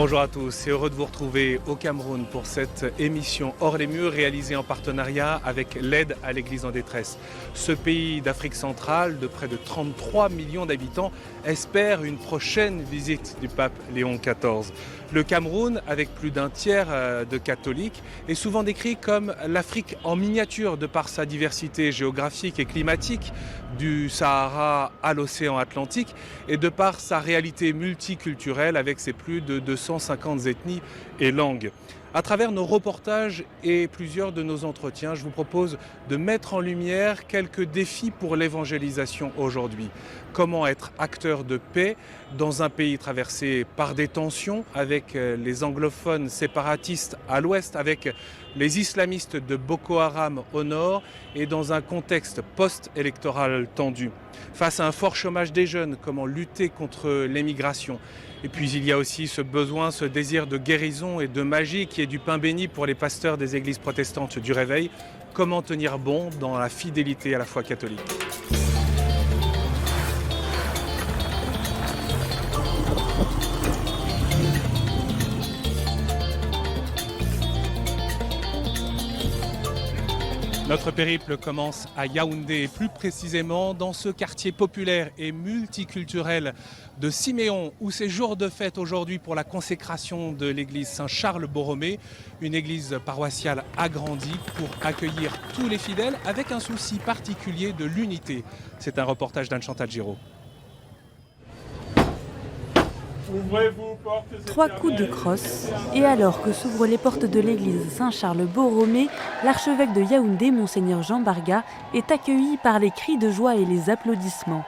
Bonjour à tous et heureux de vous retrouver au Cameroun pour cette émission Hors les murs réalisée en partenariat avec l'aide à l'Église en détresse. Ce pays d'Afrique centrale de près de 33 millions d'habitants espère une prochaine visite du pape Léon XIV. Le Cameroun, avec plus d'un tiers de catholiques, est souvent décrit comme l'Afrique en miniature de par sa diversité géographique et climatique, du Sahara à l'océan Atlantique, et de par sa réalité multiculturelle avec ses plus de 250 ethnies et langues. À travers nos reportages et plusieurs de nos entretiens, je vous propose de mettre en lumière quelques défis pour l'évangélisation aujourd'hui. Comment être acteur de paix dans un pays traversé par des tensions avec les anglophones séparatistes à l'ouest, avec les islamistes de Boko Haram au nord et dans un contexte post-électoral tendu. Face à un fort chômage des jeunes, comment lutter contre l'émigration ? Et puis il y a aussi ce besoin, ce désir de guérison et de magie qui est du pain béni pour les pasteurs des églises protestantes du Réveil. Comment tenir bon dans la fidélité à la foi catholique ? Notre périple commence à Yaoundé, plus précisément dans ce quartier populaire et multiculturel de Siméon, où c'est jour de fête aujourd'hui pour la consécration de l'église Saint-Charles-Borromée, une église paroissiale agrandie pour accueillir tous les fidèles avec un souci particulier de l'unité. C'est un reportage d'Anne-Chantal Giraud. Trois coups de crosse, et alors que s'ouvrent les portes de l'église Saint-Charles-Borromée, l'archevêque de Yaoundé, Monseigneur Jean Barga, est accueilli par les cris de joie et les applaudissements.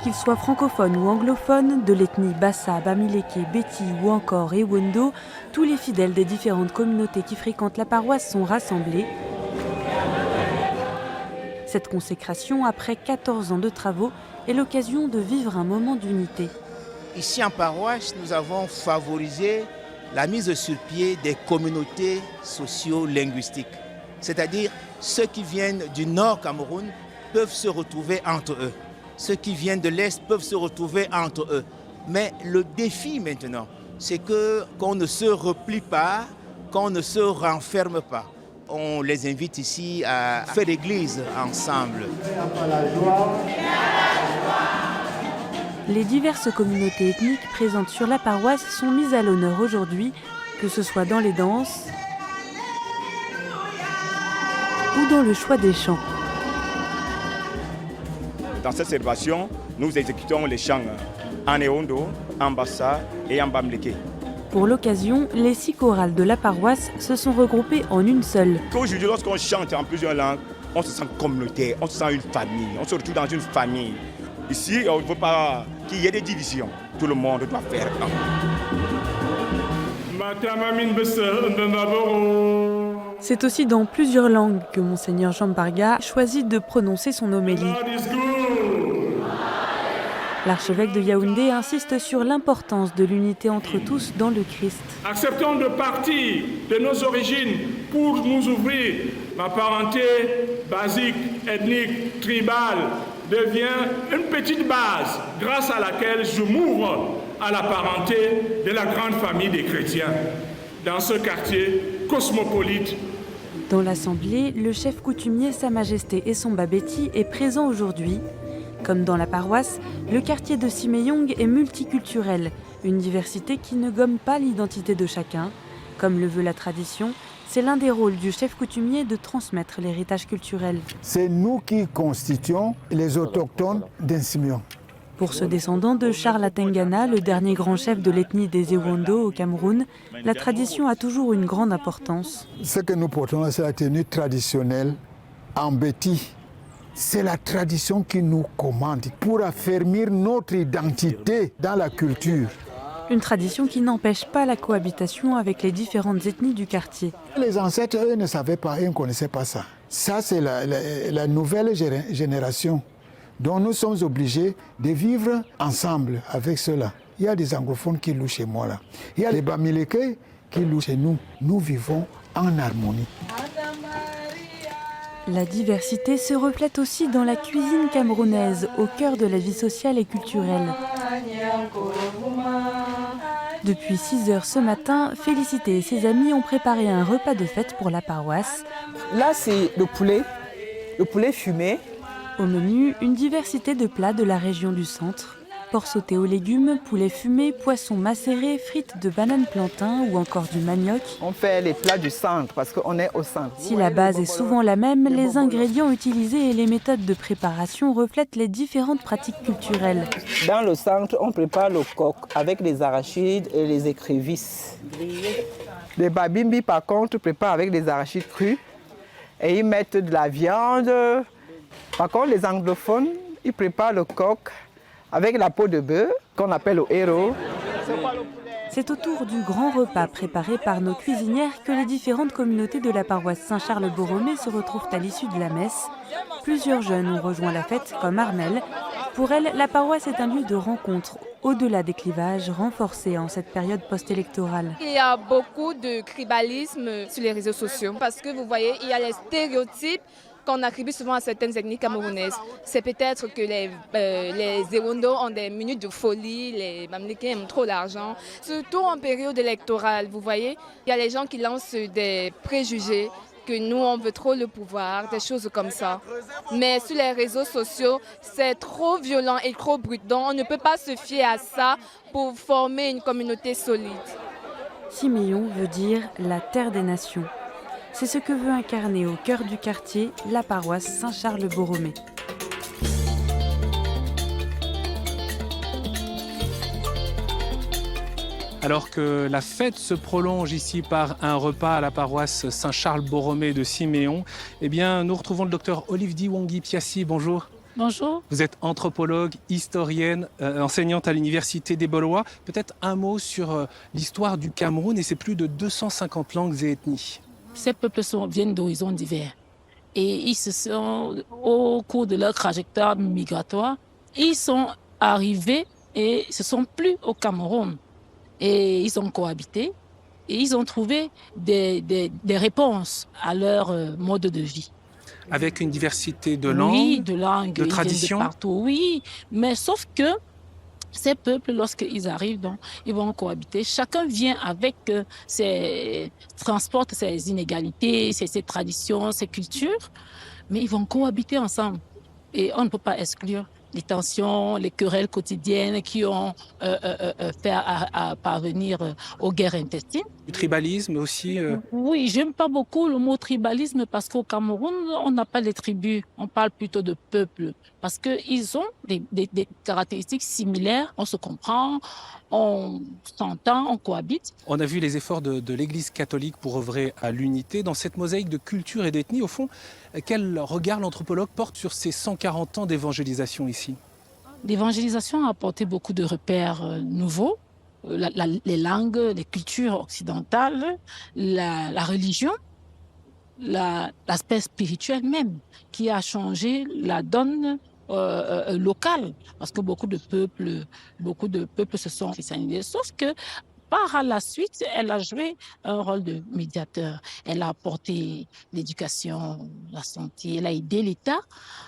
Qu'ils soient francophones ou anglophones, de l'ethnie Bassa, Bamileke, Beti ou encore Ewondo, tous les fidèles des différentes communautés qui fréquentent la paroisse sont rassemblés. Cette consécration, après 14 ans de travaux, est l'occasion de vivre un moment d'unité. Ici en paroisse, nous avons favorisé la mise sur pied des communautés socio-linguistiques. C'est-à-dire ceux qui viennent du nord Cameroun peuvent se retrouver entre eux. Ceux qui viennent de l'est peuvent se retrouver entre eux. Mais le défi maintenant, c'est qu'on ne se replie pas, qu'on ne se renferme pas. On les invite ici à faire l'église ensemble. Les diverses communautés ethniques présentes sur la paroisse sont mises à l'honneur aujourd'hui, que ce soit dans les danses ou dans le choix des chants. Dans cette célébration, nous exécutons les chants en Ewondo, en Bassa et en Bamileke. Pour l'occasion, les 6 chorales de la paroisse se sont regroupées en une seule. Aujourd'hui, lorsqu'on chante en plusieurs langues, on se sent communautaire, on se sent une famille, on se retrouve dans une famille. Ici, on ne veut pas qu'il y ait des divisions. Tout le monde doit faire un. C'est aussi dans plusieurs langues que Monseigneur Jean Barga choisit de prononcer son homélie. L'archevêque de Yaoundé insiste sur l'importance de l'unité entre tous dans le Christ. Acceptons de partir de nos origines pour nous ouvrir. Ma parenté basique, ethnique, tribale devient une petite base grâce à laquelle je m'ouvre à la parenté de la grande famille des chrétiens. Dans ce quartier cosmopolite. Dans l'assemblée, le chef coutumier Sa Majesté Essomba Beti est présent aujourd'hui. Comme dans la paroisse, le quartier de Siméon est multiculturel, une diversité qui ne gomme pas l'identité de chacun. Comme le veut la tradition, c'est l'un des rôles du chef coutumier de transmettre l'héritage culturel. C'est nous qui constituons les autochtones d'un Siméon. Pour ce descendant de Charles Atengana, le dernier grand chef de l'ethnie des Ewondo au Cameroun, la tradition a toujours une grande importance. Ce que nous portons, c'est la tenue traditionnelle en Beti. C'est la tradition qui nous commande pour affermir notre identité dans la culture. Une tradition qui n'empêche pas la cohabitation avec les différentes ethnies du quartier. Les ancêtres, eux, ne savaient pas, ils ne connaissaient pas ça. Ça, c'est la nouvelle génération dont nous sommes obligés de vivre ensemble avec ceux-là. Il y a des anglophones qui louent chez moi là. Il y a les Bamileke qui louent chez nous. Nous vivons en harmonie. La diversité se reflète aussi dans la cuisine camerounaise, au cœur de la vie sociale et culturelle. Depuis 6 heures ce matin, Félicité et ses amis ont préparé un repas de fête pour la paroisse. Là, c'est le poulet fumé. Au menu, une diversité de plats de la région du centre. Porc sauté aux légumes, poulet fumé, poisson macéré, frites de banane plantain ou encore du manioc. On fait les plats du centre parce qu'on est au centre. Si la base est souvent la même, les ingrédients utilisés et les méthodes de préparation reflètent les différentes pratiques culturelles. Dans le centre, on prépare le coq avec les arachides et les écrevisses. Les babimbi, par contre, préparent avec des arachides crus et ils mettent de la viande. Par contre, les anglophones, ils préparent le coq avec la peau de bœuf, qu'on appelle le héros. C'est autour du grand repas préparé par nos cuisinières que les différentes communautés de la paroisse Saint-Charles-Borromée se retrouvent à l'issue de la messe. Plusieurs jeunes ont rejoint la fête, comme Armelle. Pour elle, la paroisse est un lieu de rencontre, au-delà des clivages, renforcés en cette période post-électorale. Il y a beaucoup de tribalisme sur les réseaux sociaux parce que vous voyez, il y a les stéréotypes qu'on attribue souvent à certaines ethnies camerounaises. C'est peut-être que les Ewondo ont des minutes de folie, les Mamliké aiment trop l'argent. Surtout en période électorale, vous voyez, il y a les gens qui lancent des préjugés, que nous, on veut trop le pouvoir, des choses comme ça. Mais sur les réseaux sociaux, c'est trop violent et trop brut. Donc, on ne peut pas se fier à ça pour former une communauté solide. Siméon veut dire la terre des nations. C'est ce que veut incarner au cœur du quartier la paroisse Saint-Charles-Borromée. Alors que la fête se prolonge ici par un repas à la paroisse Saint-Charles-Borromée de Siméon, eh bien, nous retrouvons le docteur Olivdi Wongi-Piassi. Bonjour. Bonjour. Vous êtes anthropologue, historienne, enseignante à l'Université des Belois. Peut-être un mot sur l'histoire du Cameroun et ses plus de 250 langues et ethnies. Ces peuples viennent d'horizons divers et ils se sont, au cours de leur trajectoire migratoire, ils sont arrivés et se sont plus au Cameroun. Et ils ont cohabité et ils ont trouvé des réponses à leur mode de vie. Avec une diversité de langues, oui, de langues, de traditions. De partout, oui, mais sauf que ces peuples, lorsqu'ils arrivent, donc, ils vont cohabiter. Chacun vient avec transporte ses inégalités, ses traditions, ses cultures, mais ils vont cohabiter ensemble. Et on ne peut pas exclure les tensions, les querelles quotidiennes qui ont fait à parvenir aux guerres intestines. Du tribalisme aussi. Oui, j'aime pas beaucoup le mot tribalisme parce qu'au Cameroun, on n'a pas les tribus, on parle plutôt de peuples. Parce qu'ils ont des caractéristiques similaires, on se comprend, on s'entend, on cohabite. On a vu les efforts de l'Église catholique pour œuvrer à l'unité. Dans cette mosaïque de culture et d'ethnie, au fond, quel regard l'anthropologue porte sur ces 140 ans d'évangélisation ici ? L'évangélisation a apporté beaucoup de repères nouveaux. Les langues, les cultures occidentales, la religion, l'aspect spirituel même, qui a changé la donne locale. Parce que beaucoup de peuples se sont christianisés. Sauf que par la suite, elle a joué un rôle de médiateur. Elle a apporté l'éducation, la santé. Elle a aidé l'État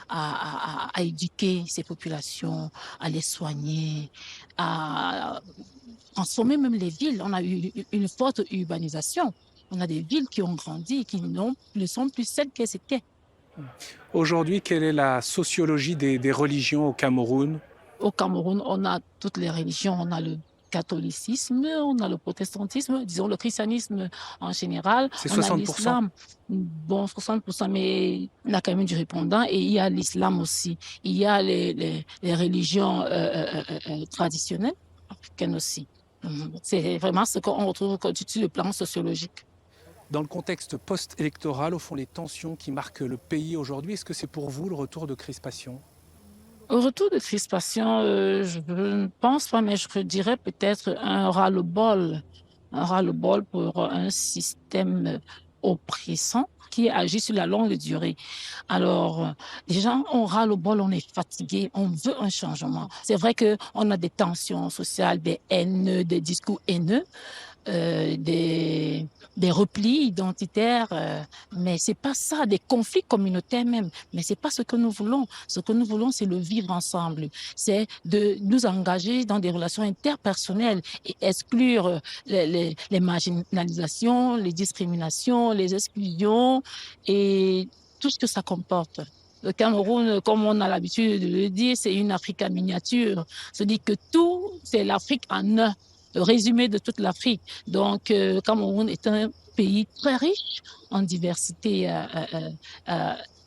à éduquer ses populations, à les soigner, à transformer même les villes. On a eu une forte urbanisation. On a des villes qui ont grandi et qui ne sont plus celles qu'elles étaient. Aujourd'hui, quelle est la sociologie des religions au Cameroun ? Au Cameroun, on a toutes les religions. On a le catholicisme, on a le protestantisme, disons le christianisme en général. C'est 60%. On a l'islam, bon 60%, mais il y a quand même du répondant. Et il y a l'islam aussi. Il y a les religions traditionnelles africaines aussi. C'est vraiment ce qu'on retrouve sur le plan sociologique. Dans le contexte post-électoral, au fond, les tensions qui marquent le pays aujourd'hui, est-ce que c'est pour vous le retour de crispation ? Au retour de crispation, je ne pense pas, mais je dirais peut-être un ras-le-bol pour un système oppressant qui agit sur la longue durée. Alors, les gens ont ras-le-bol, on est fatigué, on veut un changement. C'est vrai qu'on a des tensions sociales, des haines, des discours haineux, des des replis identitaires, mais c'est pas ça, des conflits communautaires même. Mais c'est pas ce que nous voulons. Ce que nous voulons, c'est le vivre ensemble. C'est de nous engager dans des relations interpersonnelles et exclure les marginalisations, les discriminations, les exclusions et tout ce que ça comporte. Le Cameroun, comme on a l'habitude de le dire, c'est une Afrique en miniature. C'est-à-dire que tout, c'est l'Afrique en un, le résumé de toute l'Afrique. Donc, le Cameroun est un pays très riche en diversité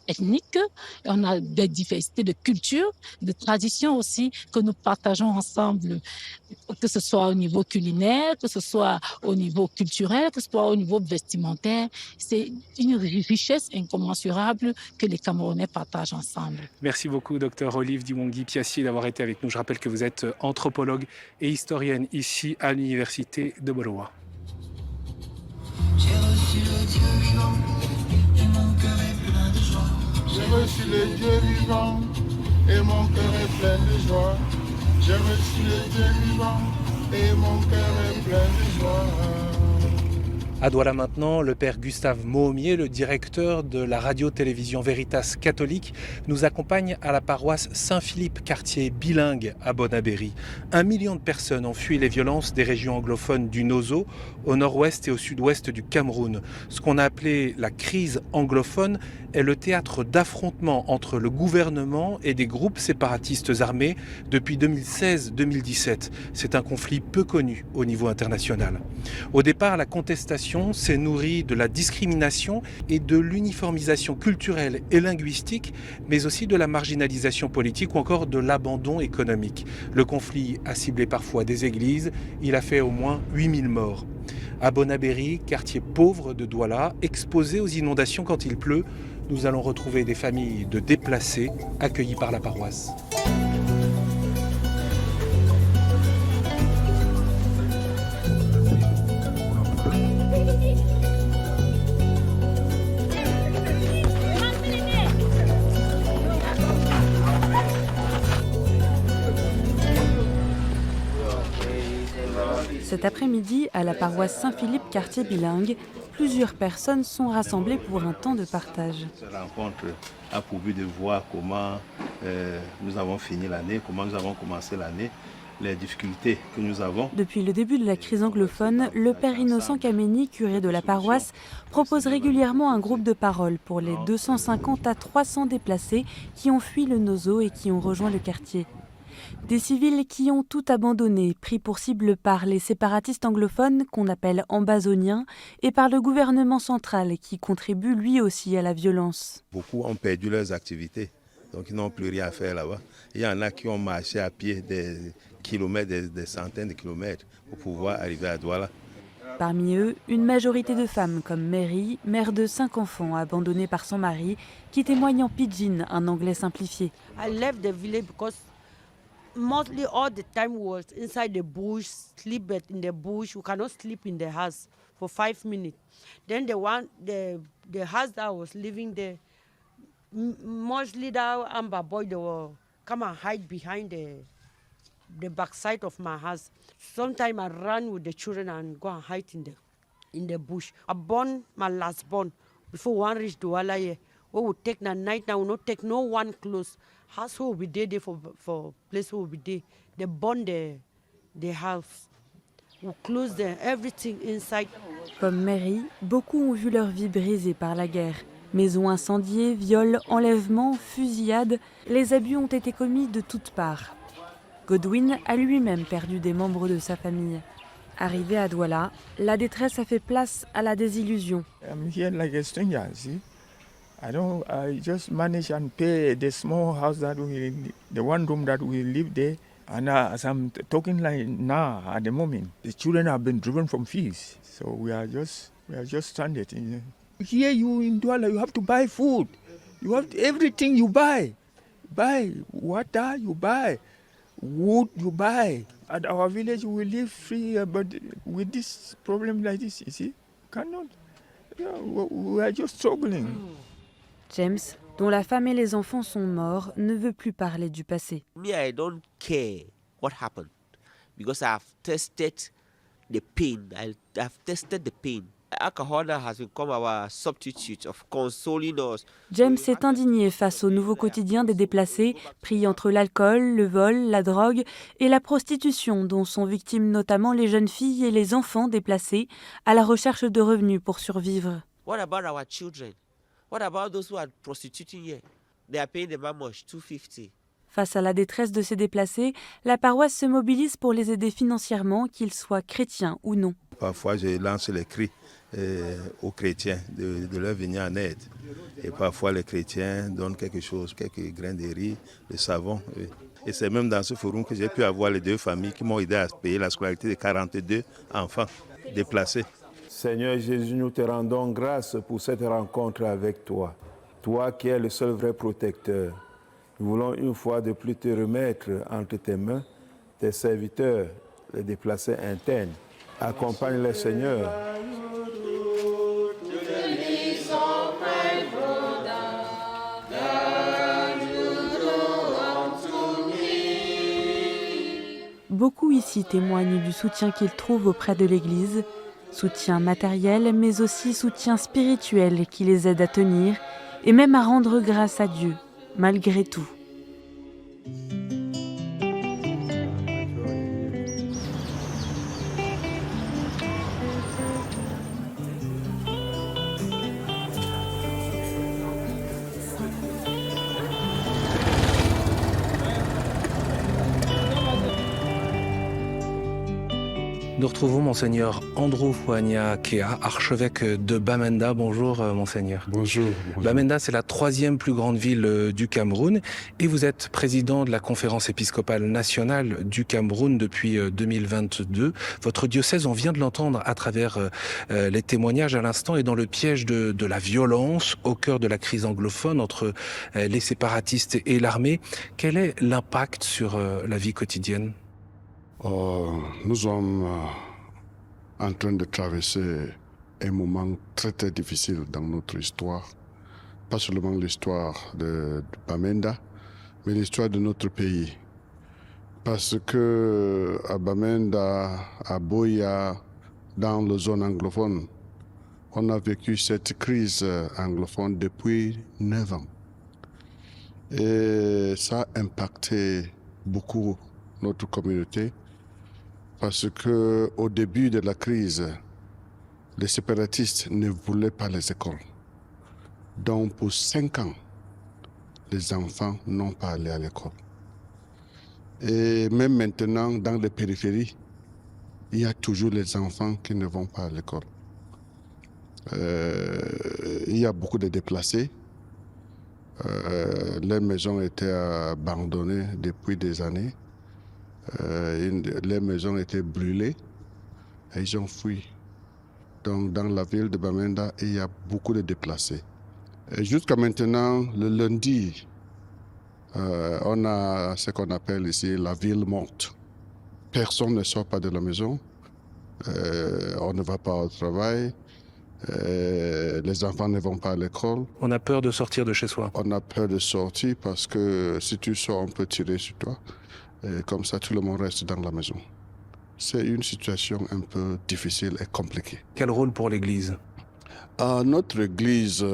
ethnique. On a des diversités de cultures, de traditions aussi que nous partageons ensemble, que ce soit au niveau culinaire, que ce soit au niveau culturel, que ce soit au niveau vestimentaire. C'est une richesse incommensurable que les Camerounais partagent ensemble. Merci beaucoup, Dr Olive Diwongi-Piassié, d'avoir été avec nous. Je rappelle que vous êtes anthropologue et historienne ici à l'Université de Borowa. J'ai reçu le Dieu vivant et mon cœur est plein de joie. J'ai reçu le Dieu vivant et mon cœur est plein de joie. J'ai reçu le Dieu vivant et mon cœur est plein de joie. À Douala maintenant, le père Gustave Mohomier, le directeur de la radio-télévision Veritas catholique, nous accompagne à la paroisse Saint-Philippe, quartier bilingue à Bonabéry. 1 million de personnes ont fui les violences des régions anglophones du Nozo, au nord-ouest et au sud-ouest du Cameroun. Ce qu'on a appelé la crise anglophone est le théâtre d'affrontements entre le gouvernement et des groupes séparatistes armés depuis 2016-2017. C'est un conflit peu connu au niveau international. Au départ, la contestation s'est nourrie de la discrimination et de l'uniformisation culturelle et linguistique, mais aussi de la marginalisation politique ou encore de l'abandon économique. Le conflit a ciblé parfois des églises, il a fait au moins 8000 morts. À Bonabéry, quartier pauvre de Douala, exposé aux inondations quand il pleut, nous allons retrouver des familles de déplacés accueillis par la paroisse. Cet après-midi, à la paroisse Saint-Philippe, quartier bilingue, plusieurs personnes sont rassemblées pour un temps de partage. Cette rencontre a pour but de voir comment nous avons fini l'année, comment nous avons commencé l'année, les difficultés que nous avons. Depuis le début de la crise anglophone, le père Innocent Kameni, curé de la paroisse, propose régulièrement un groupe de parole pour les 250 à 300 déplacés qui ont fui le Nozo et qui ont rejoint le quartier. Des civils qui ont tout abandonné, pris pour cible par les séparatistes anglophones qu'on appelle ambazoniens et par le gouvernement central qui contribue lui aussi à la violence. Beaucoup ont perdu leurs activités, donc ils n'ont plus rien à faire là-bas. Il y en a qui ont marché à pied des kilomètres, des centaines de kilomètres pour pouvoir arriver à Douala. Parmi eux, une majorité de femmes comme Mary, mère de 5 enfants abandonnée par son mari, qui témoigne en pidgin, un anglais simplifié. I left the village because mostly all the time was inside the bush, sleep in the bush. You cannot sleep in the house for 5 minutes. Then the house that I was living there, mostly the Amba boy, they will come and hide behind the backside of my house. Sometimes I run with the children and go and hide in the bush. I born my last born before one reach Douala here. We will take the night now, we will not take no one close. House will be there for place will be there. They burn the house. We close everything inside. Comme Mary, beaucoup ont vu leur vie brisée par la guerre. Maisons incendiées, viols, enlèvements, fusillades, les abus ont été commis de toutes parts. Godwin a lui-même perdu des membres de sa famille. Arrivé à Douala, la détresse a fait place à la désillusion. I'm here like a stranger, see? I just manage and pay the small house the one room that we live there. And as I'm talking like now, at the moment, the children have been driven from fees. So we are just stranded. Here you in Douala, you have to buy food. You have everything you buy. Buy water, you buy. Wood, you buy. At our village, we live free, but with this problem like this, you see, cannot. Yeah, we are just struggling. James, dont la femme et les enfants sont morts, ne veut plus parler du passé. Me, I don't care what happened because I've tested the pain. I've tested the pain. Alcohol has become our substitute of consoling us. James est indigné face au nouveau quotidien des déplacés, pris entre l'alcool, le vol, la drogue et la prostitution dont sont victimes notamment les jeunes filles et les enfants déplacés à la recherche de revenus pour survivre. What about our children? What about those who are prostituting here? They are paying them how much? $250. Face à la détresse de ces déplacés, la paroisse se mobilise pour les aider financièrement, qu'ils soient chrétiens ou non. Parfois, je lance les cris aux chrétiens de leur venir en aide. Et parfois, les chrétiens donnent quelque chose, quelques grains de riz, le savon. Et c'est même dans ce forum que j'ai pu avoir les 2 familles qui m'ont aidé à payer la scolarité de 42 enfants déplacés. Seigneur Jésus, nous te rendons grâce pour cette rencontre avec toi. Toi qui es le seul vrai protecteur. Nous voulons une fois de plus te remettre entre tes mains, tes serviteurs, les déplacés internes. Accompagne-les, Seigneur. Beaucoup ici témoignent du soutien qu'ils trouvent auprès de l'Église, soutien matériel, mais aussi soutien spirituel qui les aide à tenir et même à rendre grâce à Dieu, malgré tout. Nous retrouvons Monseigneur Andrew Fuania Kea, archevêque de Bamenda. Bonjour Monseigneur. Bonjour. Bamenda, c'est la 3e plus grande ville du Cameroun et vous êtes président de la conférence épiscopale nationale du Cameroun depuis 2022. Votre diocèse, on vient de l'entendre à travers les témoignages à l'instant, est dans le piège de la violence au cœur de la crise anglophone entre les séparatistes et l'armée. Quel est l'impact sur la vie quotidienne ? Nous sommes en train de traverser un moment très très difficile dans notre histoire. Pas seulement l'histoire de Bamenda, mais l'histoire de notre pays. Parce que à Bamenda, à Boya, dans la zone anglophone, on a vécu cette crise anglophone depuis 9 ans. Et ça a impacté beaucoup notre communauté. Parce qu'au début de la crise, les séparatistes ne voulaient pas les écoles. Donc pour 5 ans, les enfants n'ont pas allé à l'école. Et même maintenant, dans les périphéries, il y a toujours les enfants qui ne vont pas à l'école. Il y a beaucoup de déplacés. Les maisons étaient abandonnées depuis des années. Les maisons étaient brûlées et ils ont fui. Donc dans la ville de Bamenda, il y a beaucoup de déplacés. Jusqu'à maintenant, le lundi, on a ce qu'on appelle ici la ville morte. Personne ne sort pas de la maison, on ne va pas au travail, les enfants ne vont pas à l'école. On a peur de sortir de chez soi. On a peur de sortir parce que si tu sors, on peut tirer sur toi. Et comme ça, tout le monde reste dans la maison. C'est une situation un peu difficile et compliquée. Quel rôle pour l'Église ? Notre Église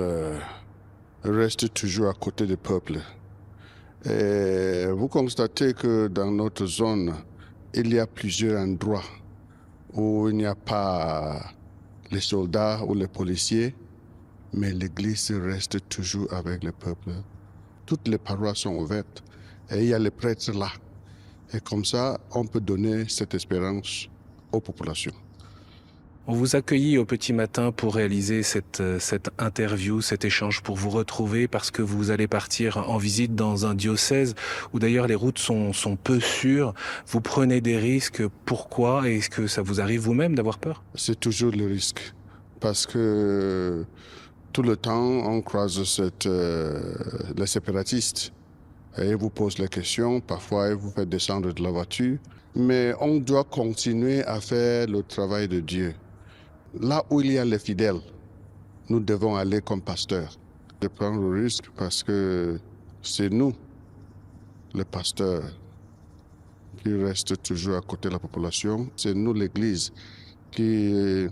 reste toujours à côté du peuple. Et vous constatez que dans notre zone, il y a plusieurs endroits où il n'y a pas les soldats ou les policiers, mais l'Église reste toujours avec le peuple. Toutes les paroisses sont ouvertes et il y a les prêtres là. Et comme ça, on peut donner cette espérance aux populations. On vous accueillit au petit matin pour réaliser cette interview, cet échange, pour vous retrouver parce que vous allez partir en visite dans un diocèse où d'ailleurs les routes sont peu sûres. Vous prenez des risques. Pourquoi ? Est-ce que ça vous arrive vous-même d'avoir peur ? C'est toujours le risque. Parce que tout le temps, on croise les séparatistes. Et ils vous posent les questions, parfois ils vous font descendre de la voiture. Mais on doit continuer à faire le travail de Dieu. Là où il y a les fidèles, nous devons aller comme pasteurs. De prendre le risque parce que c'est nous, les pasteurs, qui restent toujours à côté de la population. C'est nous, l'Église, qui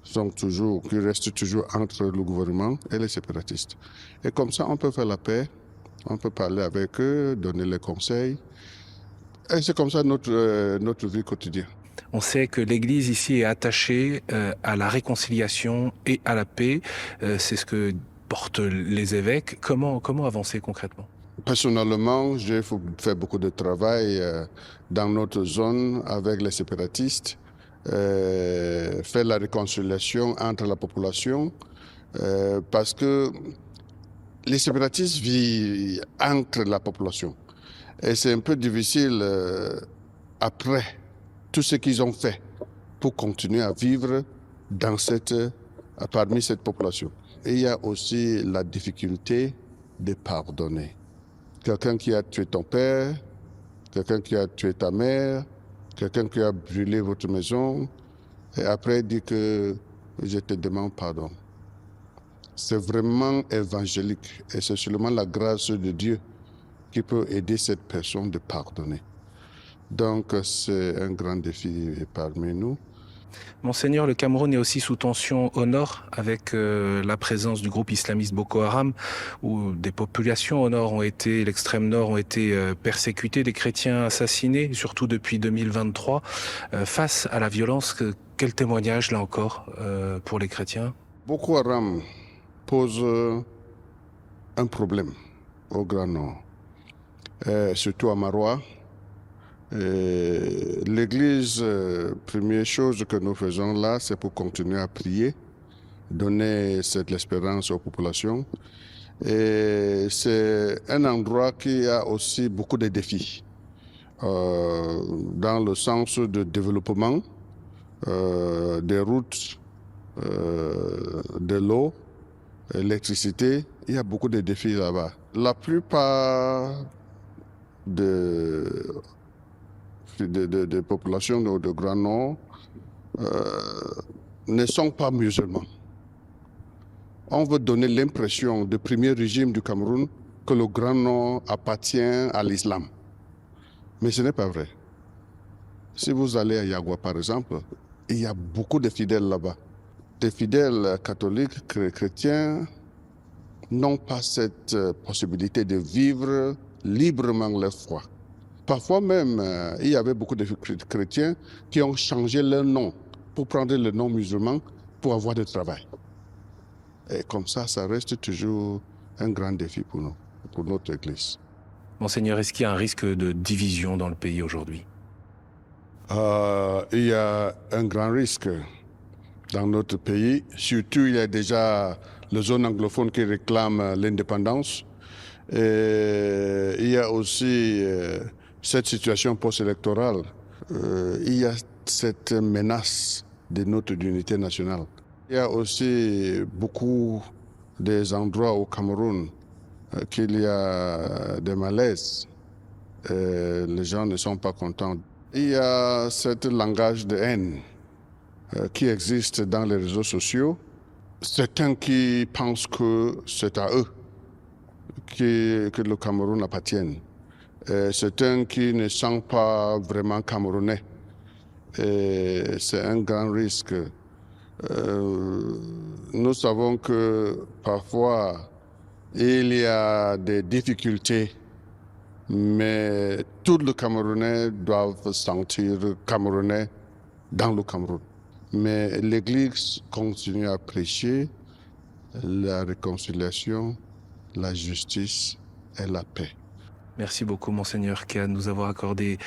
qui restent toujours entre le gouvernement et les séparatistes. Et comme ça, on peut faire la paix, on peut parler avec eux, donner les conseils. Et c'est comme ça notre vie quotidienne. On sait que l'Église ici est attachée à la réconciliation et à la paix. C'est ce que portent les évêques. Comment avancer concrètement ? Personnellement, j'ai fait beaucoup de travail dans notre zone avec les séparatistes, faire la réconciliation entre la population, parce que les séparatistes vivent entre la population. Et c'est un peu difficile après tout ce qu'ils ont fait pour continuer à vivre parmi cette population. Et il y a aussi la difficulté de pardonner. Quelqu'un qui a tué ton père, quelqu'un qui a tué ta mère, quelqu'un qui a brûlé votre maison, et après dit que je te demande pardon. C'est vraiment évangélique et c'est seulement la grâce de Dieu qui peut aider cette personne de pardonner. Donc c'est un grand défi parmi nous. Monseigneur, le Cameroun est aussi sous tension au nord avec la présence du groupe islamiste Boko Haram où des populations au nord l'extrême nord ont été persécutées, des chrétiens assassinés, surtout depuis 2023. Face à la violence, quel témoignage là encore pour les chrétiens ? Boko Haram pose un problème au Grand Nord, surtout à Maroua. L'Église, première chose que nous faisons là, c'est pour continuer à prier, donner cette espérance aux populations. Et c'est un endroit qui a aussi beaucoup de défis, dans le sens de développement, des routes, de l'eau, l'électricité. Il y a beaucoup de défis là-bas. La plupart des populations de Grand Nord ne sont pas musulmans. On veut donner l'impression du premier régime du Cameroun que le Grand Nord appartient à l'islam. Mais ce n'est pas vrai. Si vous allez à Yagua, par exemple, il y a beaucoup de fidèles là-bas. Des fidèles catholiques, chrétiens, n'ont pas cette possibilité de vivre librement leur foi. Parfois même, il y avait beaucoup de chrétiens qui ont changé leur nom pour prendre le nom musulman pour avoir du travail. Et comme ça reste toujours un grand défi pour nous, pour notre Église. Monseigneur, est-ce qu'il y a un risque de division dans le pays aujourd'hui ? Il y a un grand risque dans notre pays. Surtout, il y a déjà les zones anglophones qui réclament l'indépendance. Et il y a aussi cette situation post-électorale. Il y a cette menace de notre unité nationale. Il y a aussi beaucoup des endroits au Cameroun qu'il y a des malaises. Les gens ne sont pas contents. Il y a ce langage de haine qui existe dans les réseaux sociaux. Certains qui pensent que c'est à eux que le Cameroun appartient. Certains qui ne sont pas vraiment camerounais. C'est un grand risque. Nous savons que parfois il y a des difficultés, mais tous les Camerounais doivent se sentir Camerounais dans le Cameroun. Mais l'Église continue à prêcher la réconciliation, la justice et la paix. Merci beaucoup, Monseigneur Khan, de nous avoir accordé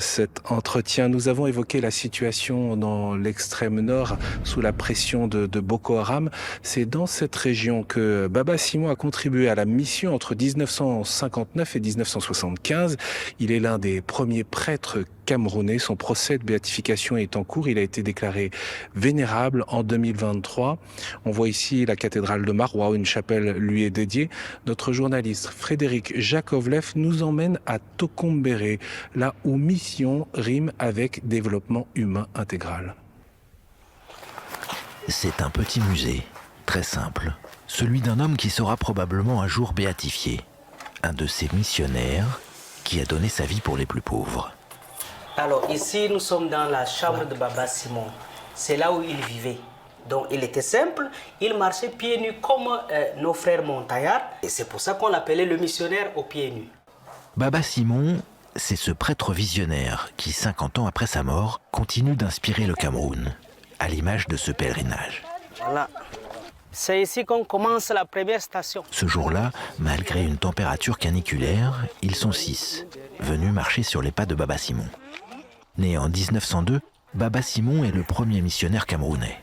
cet entretien. Nous avons évoqué la situation dans l'extrême nord sous la pression de Boko Haram. C'est dans cette région que Baba Simon a contribué à la mission entre 1959 et 1975. Il est l'un des premiers prêtres camerounais. Son procès de béatification est en cours. Il a été déclaré vénérable en 2023. On voit ici la cathédrale de Maroua, où une chapelle lui est dédiée. Notre journaliste Frédéric Jakovlev nous emmène à Tokombéré, là où mission rime avec développement humain intégral. C'est un petit musée, très simple, celui d'un homme qui sera probablement un jour béatifié, un de ces missionnaires qui a donné sa vie pour les plus pauvres. Alors ici, nous sommes dans la chambre de Baba Simon. C'est là où il vivait. Donc il était simple, il marchait pieds nus comme nos frères montagnards. Et c'est pour ça qu'on l'appelait le missionnaire aux pieds nus. Baba Simon, c'est ce prêtre visionnaire qui, 50 ans après sa mort, continue d'inspirer le Cameroun, à l'image de ce pèlerinage. Voilà. C'est ici qu'on commence la première station. Ce jour-là, malgré une température caniculaire, ils sont 6, venus marcher sur les pas de Baba Simon. Né en 1902, Baba Simon est le premier missionnaire camerounais.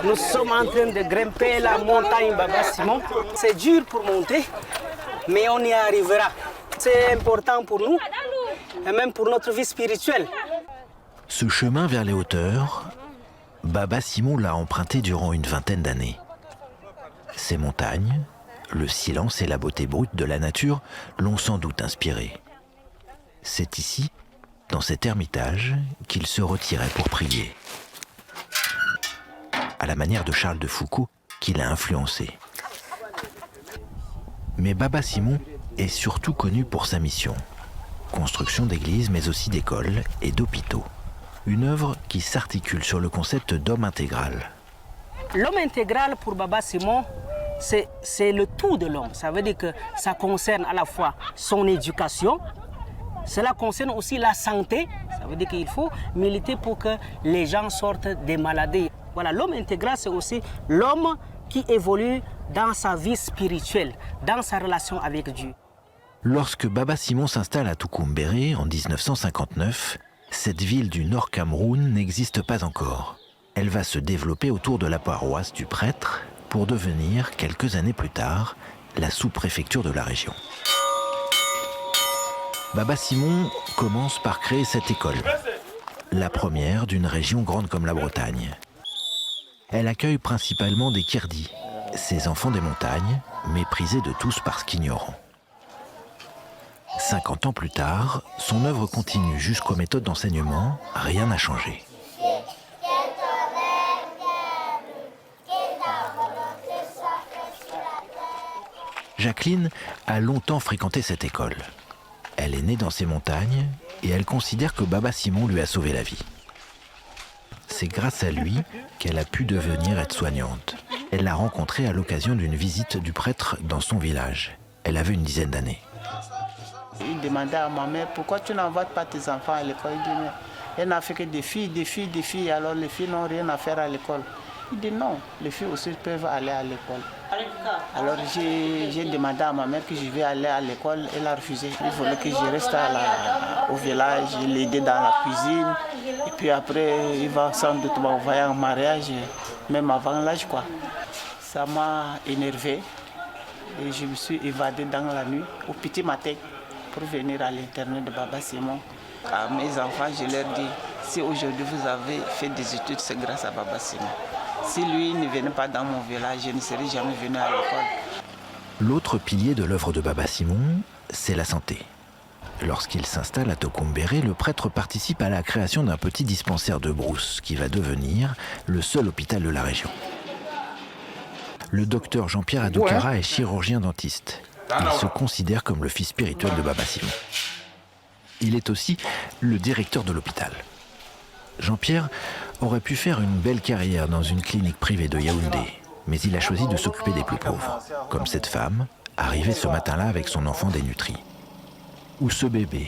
Nous sommes en train de grimper la montagne Baba Simon. C'est dur pour monter, mais on y arrivera. C'est important pour nous, et même pour notre vie spirituelle. Ce chemin vers les hauteurs, Baba Simon l'a emprunté durant une vingtaine d'années. Ces montagnes, le silence et la beauté brute de la nature l'ont sans doute inspiré. C'est ici, dans cet ermitage, qu'il se retirait pour prier. À la manière de Charles de Foucault, qui l'a influencé. Mais Baba Simon est surtout connu pour sa mission. Construction d'églises, mais aussi d'écoles et d'hôpitaux. Une œuvre qui s'articule sur le concept d'homme intégral. L'homme intégral pour Baba Simon, c'est le tout de l'homme. Ça veut dire que ça concerne à la fois son éducation, cela concerne aussi la santé. Ça veut dire qu'il faut militer pour que les gens sortent des maladies. Voilà, l'homme intégral, c'est aussi l'homme qui évolue dans sa vie spirituelle, dans sa relation avec Dieu. Lorsque Baba Simon s'installe à Tukumbéré en 1959, cette ville du Nord Cameroun n'existe pas encore. Elle va se développer autour de la paroisse du prêtre pour devenir, quelques années plus tard, la sous-préfecture de la région. Baba Simon commence par créer cette école, la première d'une région grande comme la Bretagne. Elle accueille principalement des Kirdis, ces enfants des montagnes, méprisés de tous parce qu'ignorants. 50 ans plus tard, son œuvre continue jusqu'aux méthodes d'enseignement, rien n'a changé. Jacqueline a longtemps fréquenté cette école. Elle est née dans ces montagnes et elle considère que Baba Simon lui a sauvé la vie. C'est grâce à lui qu'elle a pu devenir aide-soignante. Elle l'a rencontré à l'occasion d'une visite du prêtre dans son village. Elle avait une dizaine d'années. Il demandait à ma mère, pourquoi tu n'envoies pas tes enfants à l'école? Il dit, mais elle n'a fait que des filles, alors les filles n'ont rien à faire à l'école. Il dit non, les filles aussi peuvent aller à l'école. Alors j'ai demandé à ma mère que je vais aller à l'école, elle a refusé. Il voulait que je reste au village, l'aider dans la cuisine. Et puis après, il va sans doute m'envoyer en mariage, même avant l'âge quoi. Ça m'a énervé et je me suis évadé dans la nuit, au petit matin, pour venir à l'internat de Baba Simon. À mes enfants, je leur dis, si aujourd'hui vous avez fait des études, c'est grâce à Baba Simon. Si lui ne venait pas dans mon village, je ne serais jamais venu à l'école. L'autre pilier de l'œuvre de Baba Simon, c'est la santé. Lorsqu'il s'installe à Tukumbéré, le prêtre participe à la création d'un petit dispensaire de brousse qui va devenir le seul hôpital de la région. Le docteur Jean-Pierre Adoukara est chirurgien dentiste. Il se considère comme le fils spirituel de Baba Simon. Il est aussi le directeur de l'hôpital. Jean-Pierre aurait pu faire une belle carrière dans une clinique privée de Yaoundé, mais il a choisi de s'occuper des plus pauvres, comme cette femme, arrivée ce matin-là avec son enfant dénutri. Ou ce bébé,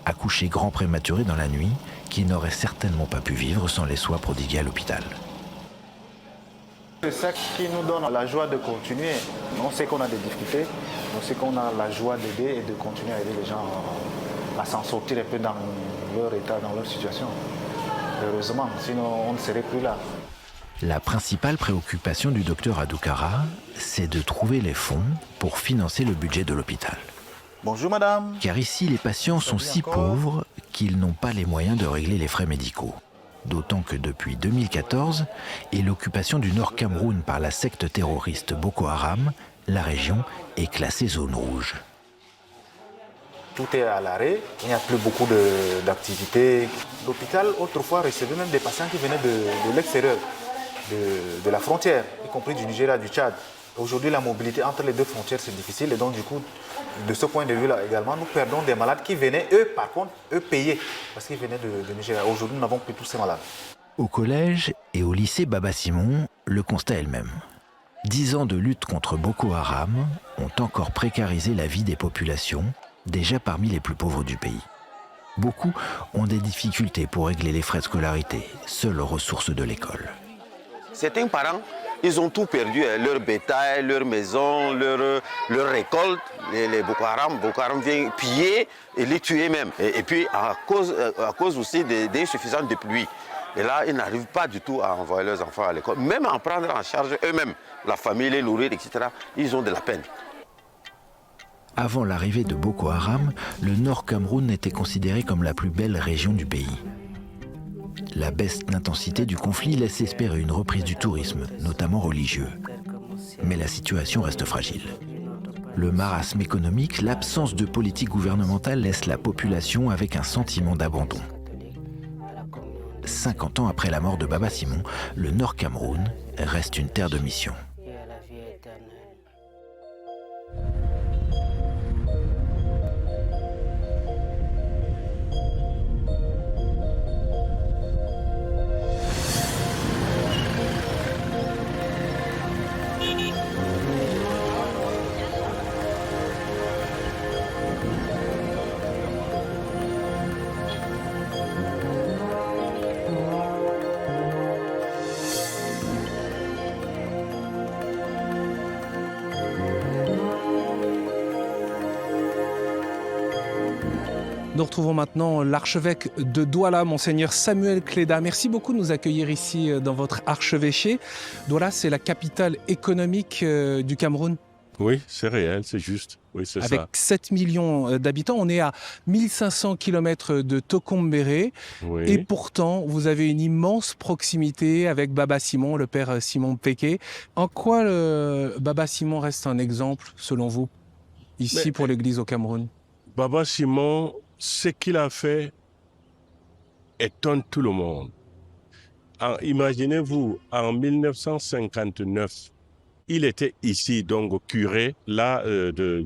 accouché grand prématuré dans la nuit, qui n'aurait certainement pas pu vivre sans les soins prodigués à l'hôpital. C'est ça qui nous donne la joie de continuer. On sait qu'on a des difficultés, on sait qu'on a la joie d'aider et de continuer à aider les gens à s'en sortir un peu dans leur état, dans leur situation. Heureusement, sinon on ne serait plus là. La principale préoccupation du docteur Adoukara, c'est de trouver les fonds pour financer le budget de l'hôpital. Bonjour madame. Car ici, les patients sont si pauvres qu'ils n'ont pas les moyens de régler les frais médicaux. D'autant que depuis 2014 et l'occupation du Nord Cameroun par la secte terroriste Boko Haram, la région est classée zone rouge. Tout est à l'arrêt, il n'y a plus beaucoup d'activités. L'hôpital autrefois recevait même des patients qui venaient de l'extérieur, de la frontière, y compris du Nigeria, du Tchad. Aujourd'hui, la mobilité entre les deux frontières, c'est difficile. Et donc, du coup, de ce point de vue-là également, nous perdons des malades qui venaient, eux, par contre, eux, payés, parce qu'ils venaient de Nigeria. Aujourd'hui, nous n'avons plus tous ces malades. Au collège et au lycée Baba Simon, le constat est le même. 10 ans de lutte contre Boko Haram ont encore précarisé la vie des populations, déjà parmi les plus pauvres du pays. Beaucoup ont des difficultés pour régler les frais de scolarité, seule ressource de l'école. Certains parents, ils ont tout perdu, leur bétail, leur maison, leur récolte. Les Boko Haram viennent piller et les tuer même. Et puis à cause aussi d'insuffisance de pluie. Et là, ils n'arrivent pas du tout à envoyer leurs enfants à l'école. Même à en prendre en charge eux-mêmes, la famille, les nourrir, etc., ils ont de la peine. Avant l'arrivée de Boko Haram, le Nord Cameroun était considéré comme la plus belle région du pays. La baisse d'intensité du conflit laisse espérer une reprise du tourisme, notamment religieux. Mais la situation reste fragile. Le marasme économique, l'absence de politique gouvernementale laisse la population avec un sentiment d'abandon. 50 ans après la mort de Baba Simon, le Nord Cameroun reste une terre de mission. Nous retrouvons maintenant l'archevêque de Douala, Monseigneur Samuel Cléda. Merci beaucoup de nous accueillir ici dans votre archevêché. Douala, c'est la capitale économique du Cameroun. Oui, c'est réel, c'est juste. Oui, c'est ça. Avec 7 millions d'habitants, on est à 1500 km de Tokombéré. Oui. Et pourtant, vous avez une immense proximité avec Baba Simon, le père Simon Péké. En quoi Baba Simon reste un exemple, selon vous, ici pour l'Église au Cameroun? Baba Simon, ce qu'il a fait étonne tout le monde. Imaginez-vous, en 1959, il était ici, donc curé, là,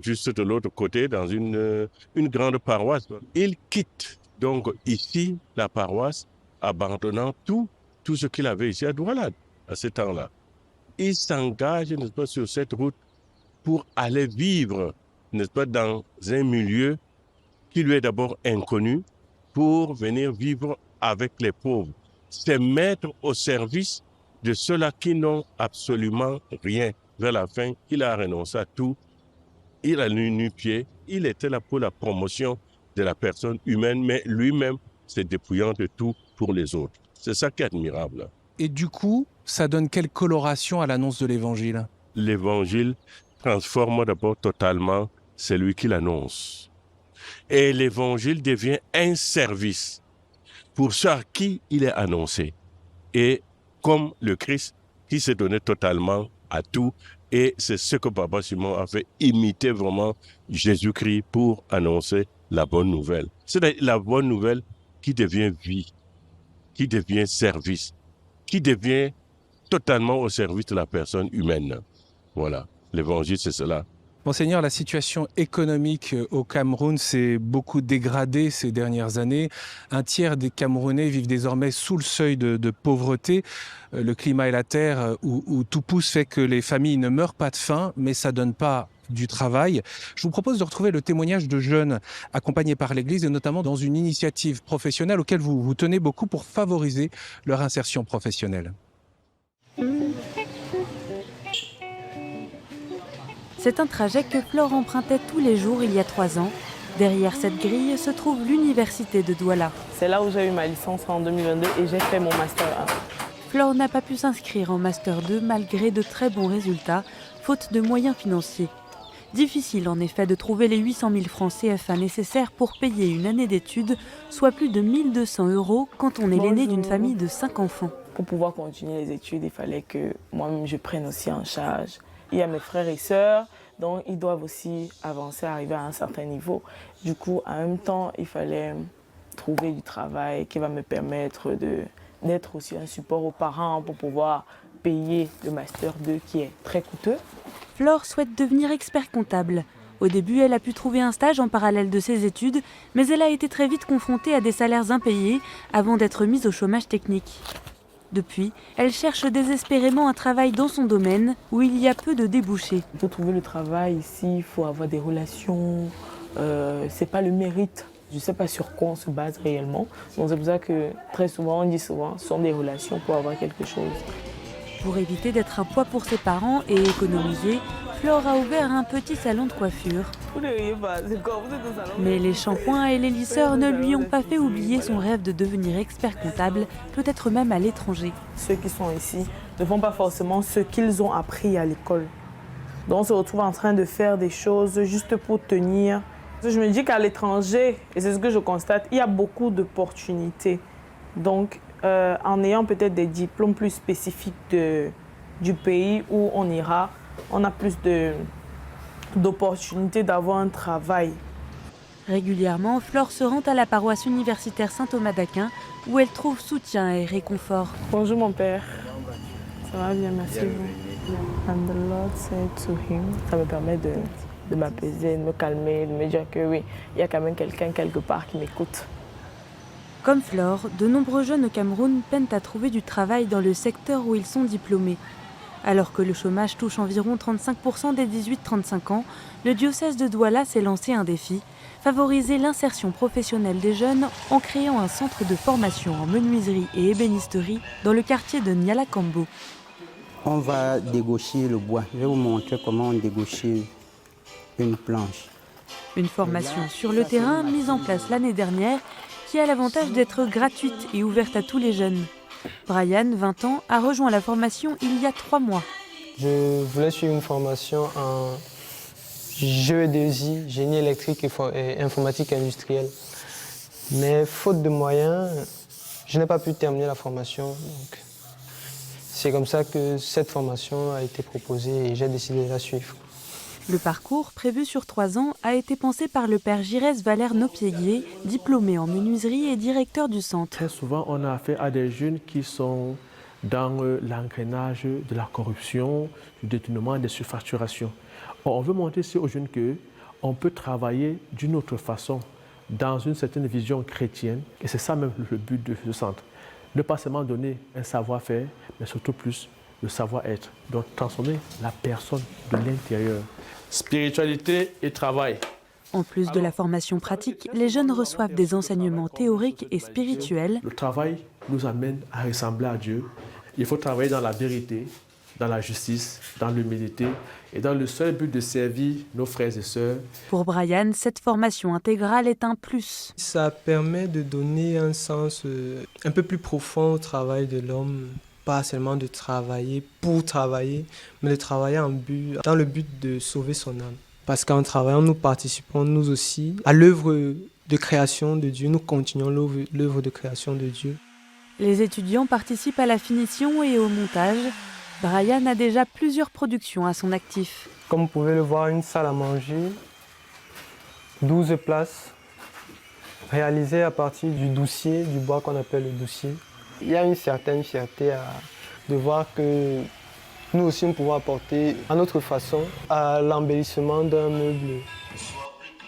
juste de l'autre côté, dans une grande paroisse. Il quitte donc ici la paroisse, abandonnant tout ce qu'il avait ici à Douala, à ce temps-là. Il s'engage, n'est-ce pas, sur cette route pour aller vivre, n'est-ce pas, dans un milieu qui lui est d'abord inconnu, pour venir vivre avec les pauvres. C'est mettre au service de ceux-là qui n'ont absolument rien. Vers la fin, il a renoncé à tout. Il a nu-pied. Il était là pour la promotion de la personne humaine, mais lui-même s'est dépouillant de tout pour les autres. C'est ça qui est admirable. Et du coup, ça donne quelle coloration à l'annonce de l'Évangile? L'Évangile transforme d'abord totalement celui qui l'annonce. Et l'Évangile devient un service pour ceux à qui il est annoncé. Et comme le Christ qui s'est donné totalement à tout, et c'est ce que Baba Simon a fait, imiter vraiment Jésus-Christ pour annoncer la bonne nouvelle. C'est la bonne nouvelle qui devient vie, qui devient service, qui devient totalement au service de la personne humaine. Voilà, l'Évangile, c'est cela. Monseigneur, la situation économique au Cameroun s'est beaucoup dégradée ces dernières années. Un tiers des Camerounais vivent désormais sous le seuil de pauvreté. Le climat et la terre où tout pousse fait que les familles ne meurent pas de faim, mais ça ne donne pas du travail. Je vous propose de retrouver le témoignage de jeunes accompagnés par l'Église et notamment dans une initiative professionnelle auquel vous tenez beaucoup pour favoriser leur insertion professionnelle. C'est un trajet que Flore empruntait tous les jours il y a 3 ans. Derrière cette grille se trouve l'université de Douala. C'est là où j'ai eu ma licence en 2022 et j'ai fait mon Master 1. Flore n'a pas pu s'inscrire en Master 2 malgré de très bons résultats, faute de moyens financiers. Difficile en effet de trouver les 800 000 francs CFA nécessaires pour payer une année d'études, soit plus de 1 200 € quand on est l'aîné d'une famille de 5 enfants. Pour pouvoir continuer les études, il fallait que moi-même je prenne aussi en charge. Il y a mes frères et sœurs, donc ils doivent aussi avancer, arriver à un certain niveau. Du coup, en même temps, il fallait trouver du travail qui va me permettre d'être aussi un support aux parents pour pouvoir payer le Master 2 qui est très coûteux. Flore souhaite devenir expert comptable. Au début, elle a pu trouver un stage en parallèle de ses études, mais elle a été très vite confrontée à des salaires impayés avant d'être mise au chômage technique. Depuis, elle cherche désespérément un travail dans son domaine où il y a peu de débouchés. Pour trouver le travail ici, il faut avoir des relations, c'est pas le mérite. Je ne sais pas sur quoi on se base réellement. Donc c'est pour ça que très souvent, on dit souvent, ce sont des relations pour avoir quelque chose. Pour éviter d'être un poids pour ses parents et économiser, Flore a ouvert un petit salon de coiffure. Mais les shampoings et les lisseurs ne lui ont pas fait oublier son rêve de devenir expert comptable, peut-être même à l'étranger. Ceux qui sont ici ne font pas forcément ce qu'ils ont appris à l'école. Donc on se retrouve en train de faire des choses juste pour tenir. Je me dis qu'à l'étranger, et c'est ce que je constate, il y a beaucoup d'opportunités. Donc en ayant peut-être des diplômes plus spécifiques du pays où on ira, on a plus d'opportunités d'avoir un travail. Régulièrement, Flore se rend à la paroisse universitaire Saint-Thomas d'Aquin où elle trouve soutien et réconfort. Bonjour mon père. Ça va bien, merci vous. And the Lord said to him. Ça me permet de m'apaiser, de me calmer, de me dire que oui, il y a quand même quelqu'un quelque part qui m'écoute. Comme Flore, de nombreux jeunes au Cameroun peinent à trouver du travail dans le secteur où ils sont diplômés. Alors que le chômage touche environ 35% des 18-35 ans, le diocèse de Douala s'est lancé un défi, favoriser l'insertion professionnelle des jeunes en créant un centre de formation en menuiserie et ébénisterie dans le quartier de Nialakambo. On va dégaucher le bois. Je vais vous montrer comment on dégauche une planche. Une formation sur le terrain mise en place l'année dernière qui a l'avantage d'être gratuite et ouverte à tous les jeunes. Brian, 20 ans, a rejoint la formation il y a 3 mois. Je voulais suivre une formation en géodésie, génie électrique et informatique industrielle. Mais faute de moyens, je n'ai pas pu terminer la formation. Donc c'est comme ça que cette formation a été proposée et j'ai décidé de la suivre. Le parcours, prévu sur 3 ans, a été pensé par le père Girès Valère Nopieguier, diplômé en menuiserie et directeur du centre. Très souvent, on a affaire à des jeunes qui sont dans l'engrenage de la corruption, du détournement, des surfacturations. On veut montrer ici aux jeunes qu'on peut travailler d'une autre façon, dans une certaine vision chrétienne. Et c'est ça même le but de ce centre. Ne pas seulement donner un savoir-faire, mais surtout plus le savoir-être. Donc transformer la personne de l'intérieur. Spiritualité et travail. En plus de la formation pratique, les jeunes reçoivent des enseignements théoriques et spirituels. Le travail nous amène à ressembler à Dieu. Il faut travailler dans la vérité, dans la justice, dans l'humilité et dans le seul but de servir nos frères et sœurs. Pour Brian, cette formation intégrale est un plus. Ça permet de donner un sens un peu plus profond au travail de l'homme. Pas seulement de travailler pour travailler, mais de travailler dans le but de sauver son âme. Parce qu'en travaillant, nous participons nous aussi à l'œuvre de création de Dieu. Nous continuons l'œuvre de création de Dieu. Les étudiants participent à la finition et au montage. Brian a déjà plusieurs productions à son actif. Comme vous pouvez le voir, une salle à manger, 12 places, réalisée à partir du doucier, du bois qu'on appelle le doucier. Il y a une certaine fierté de voir que nous aussi nous pouvons apporter à notre façon à l'embellissement d'un meuble.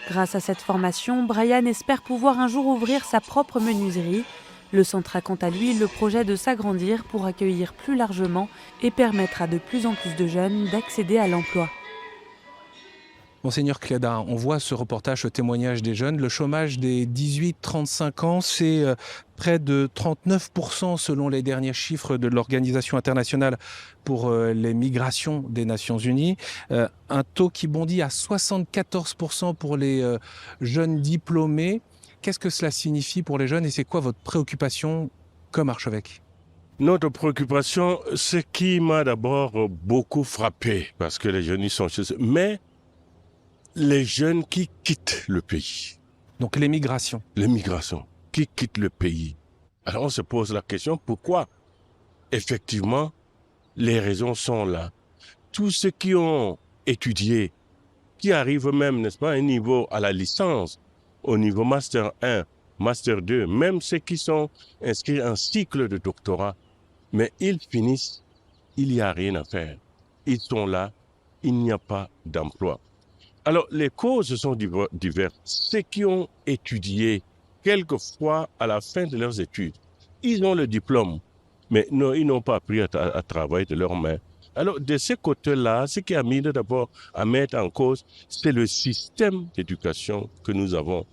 Grâce à cette formation, Brian espère pouvoir un jour ouvrir sa propre menuiserie. Le centre a quant à lui le projet de s'agrandir pour accueillir plus largement et permettre à de plus en plus de jeunes d'accéder à l'emploi. Monseigneur Cléda, on voit ce reportage, ce témoignage des jeunes. Le chômage des 18-35 ans, c'est près de 39% selon les derniers chiffres de l'Organisation internationale pour les migrations des Nations Unies. Un taux qui bondit à 74% pour les jeunes diplômés. Qu'est-ce que cela signifie pour les jeunes et c'est quoi votre préoccupation comme archevêque ? Notre préoccupation, ce qui m'a d'abord beaucoup frappé, parce que les jeunes ils sont chez eux, mais les jeunes qui quittent le pays. Donc les migrations. Les migrations, qui quittent le pays. Alors on se pose la question, pourquoi? Effectivement, les raisons sont là. Tous ceux qui ont étudié, qui arrivent même, n'est-ce pas, à un niveau, à la licence, au niveau Master 1, Master 2, même ceux qui sont inscrits en cycle de doctorat, mais ils finissent, il n'y a rien à faire. Ils sont là, il n'y a pas d'emploi. Alors, les causes sont diverses. Ceux qui ont étudié, quelquefois, à la fin de leurs études, ils ont le diplôme, Mais non, ils n'ont pas appris à travailler de leurs mains. Alors, de ce côté-là, ce qui a mis d'abord à mettre en cause, c'est le système d'éducation que nous avons.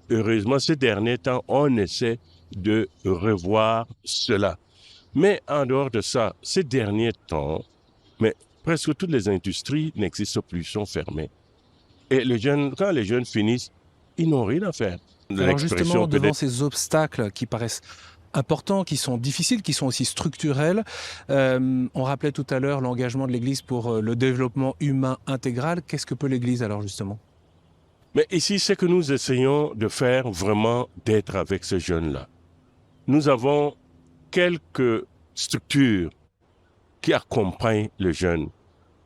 Heureusement, ces derniers temps, on essaie de revoir cela. Mais en dehors de ça, ces derniers temps, mais presque toutes les industries n'existent plus, sont fermées. Et quand les jeunes finissent, ils n'ont rien à faire. Alors justement, devant ces obstacles qui paraissent importants, qui sont difficiles, qui sont aussi structurels, on rappelait tout à l'heure l'engagement de l'Église pour le développement humain intégral. Qu'est-ce que peut l'Église alors justement ? Mais ici, c'est que nous essayons de faire vraiment d'être avec ces jeunes-là. Nous avons quelques structures qui accompagnent les jeunes,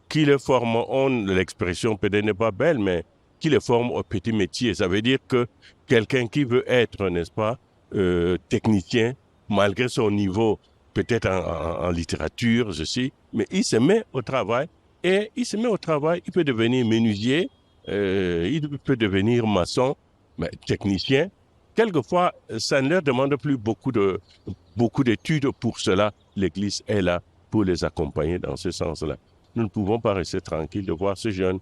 qui les forment, l'expression peut-être n'est pas belle, mais qui les forment au petit métier. Ça veut dire que quelqu'un qui veut être, n'est-ce pas, technicien, malgré son niveau, peut-être en littérature, mais il se met au travail, et il peut devenir menuisier, il peut devenir maçon, mais technicien. Quelquefois, ça ne leur demande plus beaucoup d'études pour cela. L'Église est là pour les accompagner dans ce sens-là. Nous ne pouvons pas rester tranquilles de voir ces jeunes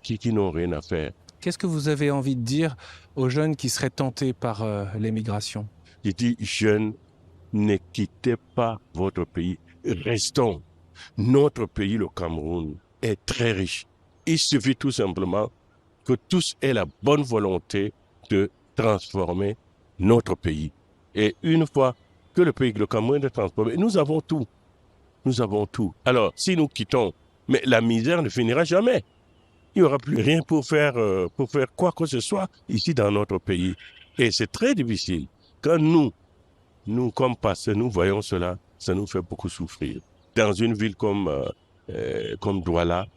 qui n'ont rien à faire. Qu'est-ce que vous avez envie de dire aux jeunes qui seraient tentés par l'émigration ? Je dis, jeunes, ne quittez pas votre pays. Restons. Notre pays, le Cameroun, est très riche. Il suffit tout simplement que tous aient la bonne volonté de transformer notre pays. Et une fois que le Cameroun est transformé, nous avons tout. Nous avons tout. Alors, si nous quittons, mais la misère ne finira jamais. Il n'y aura plus rien pour faire quoi que ce soit ici dans notre pays. Et c'est très difficile. Quand nous comme pasteurs, nous voyons cela, ça nous fait beaucoup souffrir. Dans une ville comme Douala,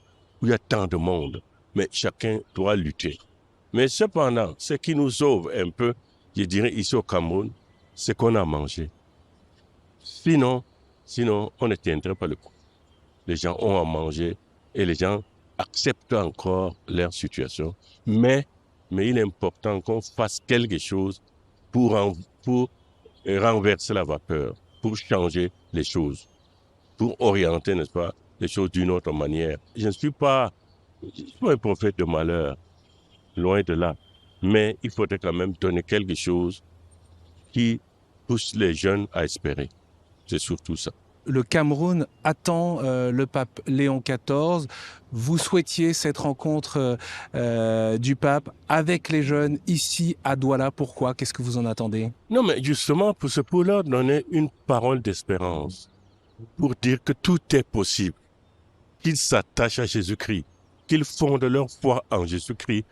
où il y a tant de monde, mais chacun doit lutter. Mais cependant, ce qui nous sauve un peu, je dirais ici au Cameroun, c'est qu'on a mangé. Sinon, on ne tiendrait pas le coup. Les gens ont à manger et les gens acceptent encore leur situation. Mais il est important qu'on fasse quelque chose pour renverser la vapeur, pour changer les choses, pour orienter, n'est-ce pas, les choses d'une autre manière. Je ne suis pas un prophète de malheur, loin de là. Mais il faudrait quand même donner quelque chose qui pousse les jeunes à espérer. C'est surtout ça. Le Cameroun attend le pape Léon XIV. Vous souhaitiez cette rencontre du pape avec les jeunes ici à Douala. Pourquoi ? Qu'est-ce que vous en attendez ? Non, mais justement, pour leur donner une parole d'espérance, pour dire que tout est possible, qu'ils s'attachent à Jésus-Christ, qu'ils fondent leur foi en Jésus-Christ.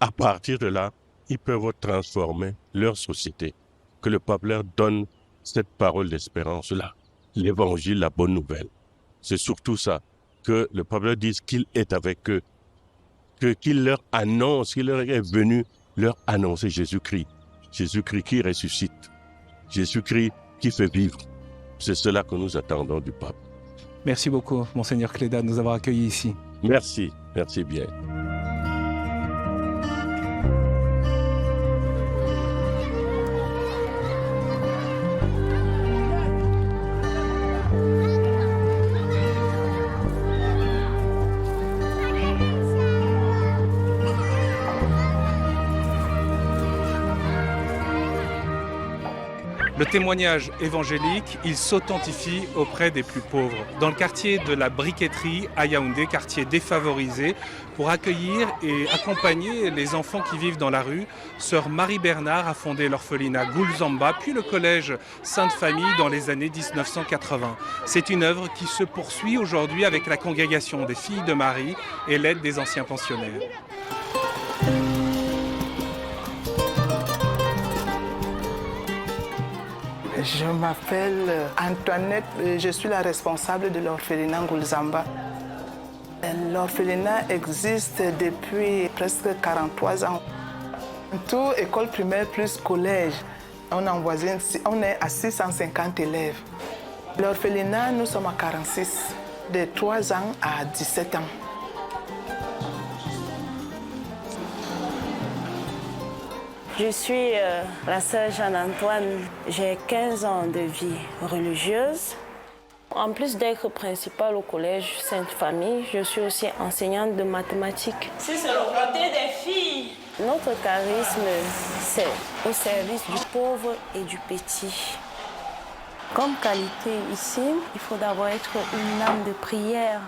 À partir de là, ils peuvent transformer leur société. Que le pape leur donne cette parole d'espérance-là. L'évangile, la bonne nouvelle. C'est surtout ça, que le pape leur dise qu'il est avec eux, qu'il leur annonce, qu'il leur est venu leur annoncer Jésus-Christ. Jésus-Christ qui ressuscite. Jésus-Christ qui fait vivre. C'est cela que nous attendons du pape. Merci beaucoup, Monseigneur Cléda, de nous avoir accueillis ici. Merci bien. Le témoignage évangélique, il s'authentifie auprès des plus pauvres. Dans le quartier de la Briqueterie à Yaoundé, quartier défavorisé, pour accueillir et accompagner les enfants qui vivent dans la rue, sœur Marie Bernard a fondé l'orphelinat Goulzamba, puis le collège Sainte-Famille dans les années 1980. C'est une œuvre qui se poursuit aujourd'hui avec la congrégation des Filles de Marie et l'aide des anciens pensionnaires. Je m'appelle Antoinette, je suis la responsable de l'orphelinat Goulzamba. L'orphelinat existe depuis presque 43 ans. Tout école primaire plus collège, on est à 650 élèves. L'orphelinat, nous sommes à 46, de 3 ans à 17 ans. Je suis la sœur Jeanne-Antoine. J'ai 15 ans de vie religieuse. En plus d'être principale au collège Sainte-Famille, je suis aussi enseignante de mathématiques. C'est le côté des filles. Notre charisme, c'est au service du pauvre et du petit. Comme qualité ici, il faut d'abord être une âme de prière.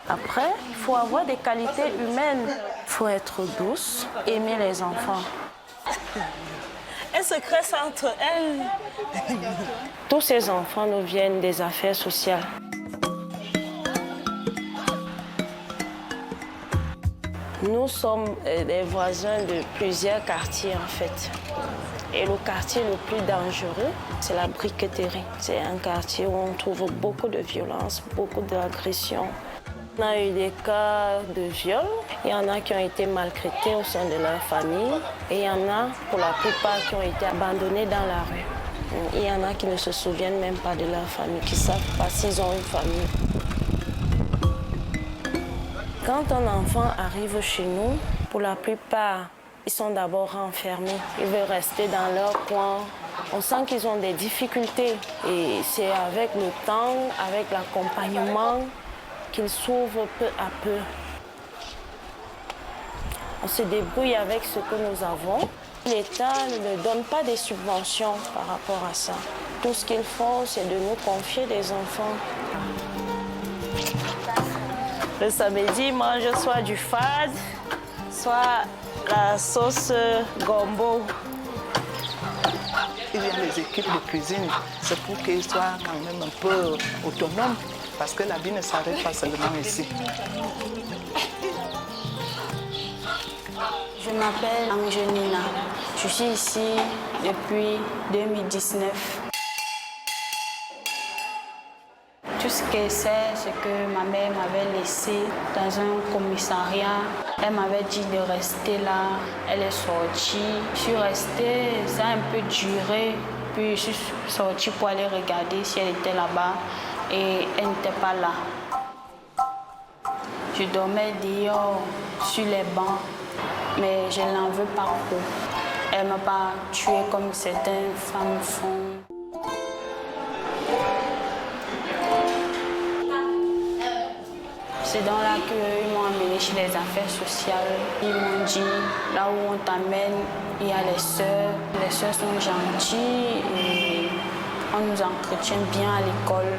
Après, il faut avoir des qualités humaines. Il faut être douce, aimer les enfants. Un secret entre elles. Tous ces enfants nous viennent des affaires sociales. Nous sommes des voisins de plusieurs quartiers en fait. Et le quartier le plus dangereux, c'est la briqueterie. C'est un quartier où on trouve beaucoup de violence, beaucoup d'agressions. On a eu des cas de viol. Il y en a qui ont été maltraités au sein de leur famille. Et il y en a, pour la plupart, qui ont été abandonnés dans la rue. Il y en a qui ne se souviennent même pas de leur famille, qui ne savent pas s'ils ont une famille. Quand un enfant arrive chez nous, pour la plupart, ils sont d'abord renfermés. Ils veulent rester dans leur coin. On sent qu'ils ont des difficultés. Et c'est avec le temps, avec l'accompagnement, qu'ils s'ouvrent peu à peu. On se débrouille avec ce que nous avons. L'État ne donne pas des subventions par rapport à ça. Tout ce qu'ils font, c'est de nous confier des enfants. Le samedi, ils mangent soit du fad, soit la sauce gombo. Il y a les équipes de cuisine, c'est pour qu'ils soient quand même un peu autonomes, parce que la vie ne s'arrête pas seulement ici. Je m'appelle Angelina. Je suis ici depuis 2019. Tout ce que c'est que ma mère m'avait laissé dans un commissariat. Elle m'avait dit de rester là. Elle est sortie. Je suis restée, ça a un peu duré. Puis je suis sortie pour aller regarder si elle était là-bas. Et elle n'était pas là. Je dormais dehors, sur les bancs. Mais je n'en veux pas trop. Elle ne m'a pas tuée comme certaines femmes font. C'est dans là qu'ils m'ont amené chez les affaires sociales. Ils m'ont dit, là où on t'amène, il y a les sœurs. Les sœurs sont gentilles et on nous entretient bien à l'école.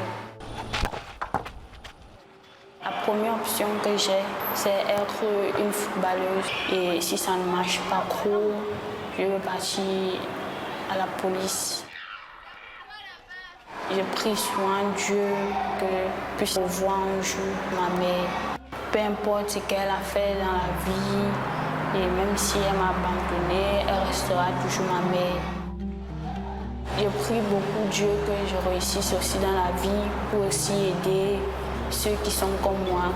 La première option que j'ai, c'est être une footballeuse. Et si ça ne marche pas trop, je veux partir à la police. Je prie souvent Dieu que puisse voir un jour ma mère. Peu importe ce qu'elle a fait dans la vie, et même si elle m'a abandonnée, elle restera toujours ma mère. Je prie beaucoup Dieu que je réussisse aussi dans la vie pour aussi aider ceux qui sont comme moi.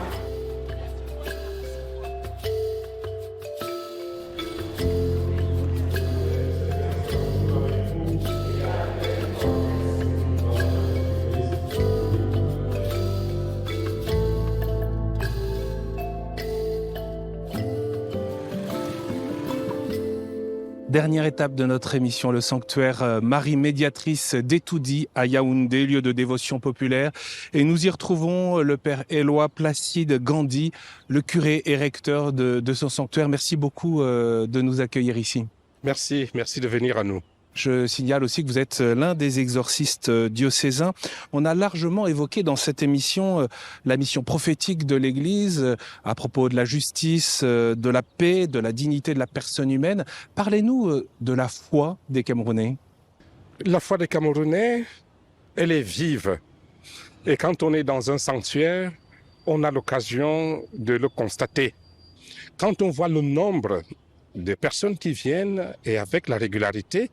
Dernière étape de notre émission, le sanctuaire Marie Médiatrice d'Etoudi à Yaoundé, lieu de dévotion populaire. Et nous y retrouvons le père Éloi Placide Gandhi, le curé et recteur de ce sanctuaire. Merci beaucoup de nous accueillir ici. Merci de venir à nous. Je signale aussi que vous êtes l'un des exorcistes diocésains. On a largement évoqué dans cette émission la mission prophétique de l'Église à propos de la justice, de la paix, de la dignité de la personne humaine. Parlez-nous de la foi des Camerounais. La foi des Camerounais, elle est vive. Et quand on est dans un sanctuaire, on a l'occasion de le constater. Quand on voit le nombre de personnes qui viennent et avec la régularité,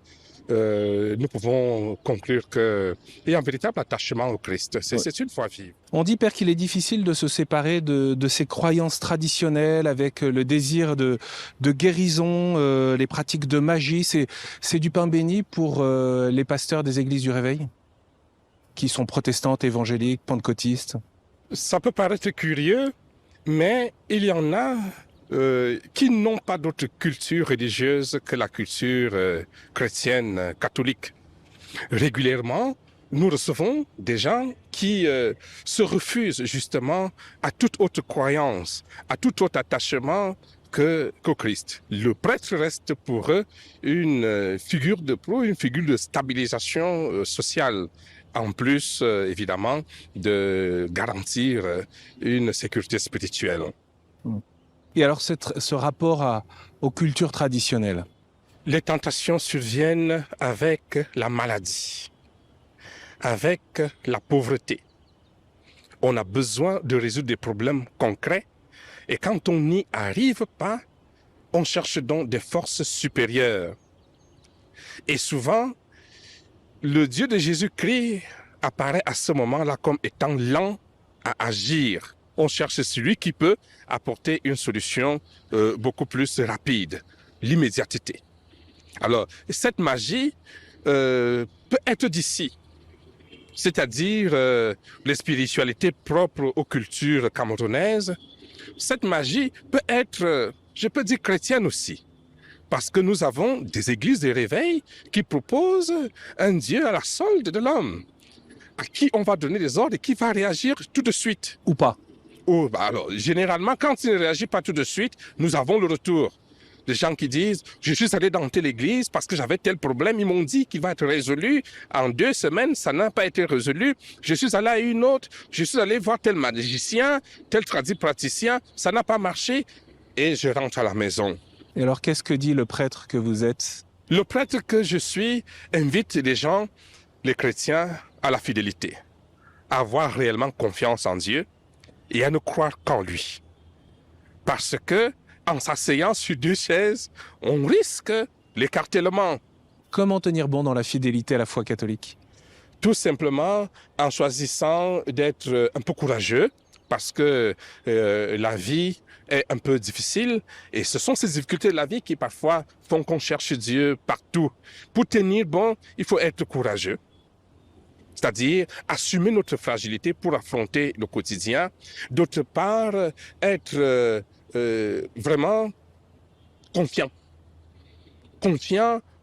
nous pouvons conclure qu'il y a un véritable attachement au Christ. C'est une foi vive. On dit, Père, qu'il est difficile de se séparer de ces croyances traditionnelles avec le désir de guérison, les pratiques de magie. C'est du pain béni pour les pasteurs des églises du Réveil, qui sont protestantes, évangéliques, pentecôtistes. Ça peut paraître curieux, mais il y en a qui n'ont pas d'autre culture religieuse que la culture chrétienne catholique. Régulièrement, nous recevons des gens qui se refusent justement à toute autre croyance, à tout autre attachement qu'au Christ. Le prêtre reste pour eux une figure de proue, une figure de stabilisation sociale, en plus évidemment de garantir une sécurité spirituelle. Et alors ce rapport aux cultures traditionnelles? Les tentations surviennent avec la maladie, avec la pauvreté. On a besoin de résoudre des problèmes concrets et quand on n'y arrive pas, on cherche donc des forces supérieures. Et souvent, le Dieu de Jésus-Christ apparaît à ce moment-là comme étant lent à agir. On cherche celui qui peut apporter une solution beaucoup plus rapide, l'immédiateté. Alors, cette magie peut être d'ici, c'est-à-dire les spiritualités propres aux cultures camerounaises. Cette magie peut être, je peux dire, chrétienne aussi, parce que nous avons des églises de réveil qui proposent un Dieu à la solde de l'homme, à qui on va donner des ordres et qui va réagir tout de suite. Ou pas? Alors, généralement, quand il ne réagit pas tout de suite, nous avons le retour. Des gens qui disent « Je suis allé dans telle église parce que j'avais tel problème. Ils m'ont dit qu'il va être résolu. En 2 semaines, ça n'a pas été résolu. Je suis allé à une autre. Je suis allé voir tel magicien, tel praticien. Ça n'a pas marché. Et je rentre à la maison. » Et alors, qu'est-ce que dit le prêtre que vous êtes? Le prêtre que je suis invite les gens, les chrétiens, à la fidélité, à avoir réellement confiance en Dieu et à ne croire qu'en lui. Parce que en s'asseyant sur 2 chaises, on risque l'écartèlement. Comment tenir bon dans la fidélité à la foi catholique? Tout simplement en choisissant d'être un peu courageux, parce que la vie est un peu difficile, et ce sont ces difficultés de la vie qui parfois font qu'on cherche Dieu partout. Pour tenir bon, il faut être courageux, c'est-à-dire assumer notre fragilité pour affronter le quotidien. D'autre part, être vraiment confiant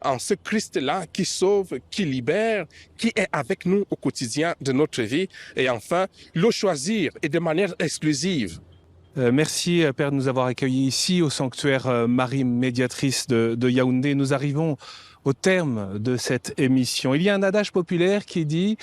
en ce Christ-là qui sauve, qui libère, qui est avec nous au quotidien de notre vie. Et enfin, le choisir et de manière exclusive. Merci Père de nous avoir accueillis ici au sanctuaire Marie Médiatrice de Yaoundé. Nous arrivons au terme de cette émission. Il y a un adage populaire qui dit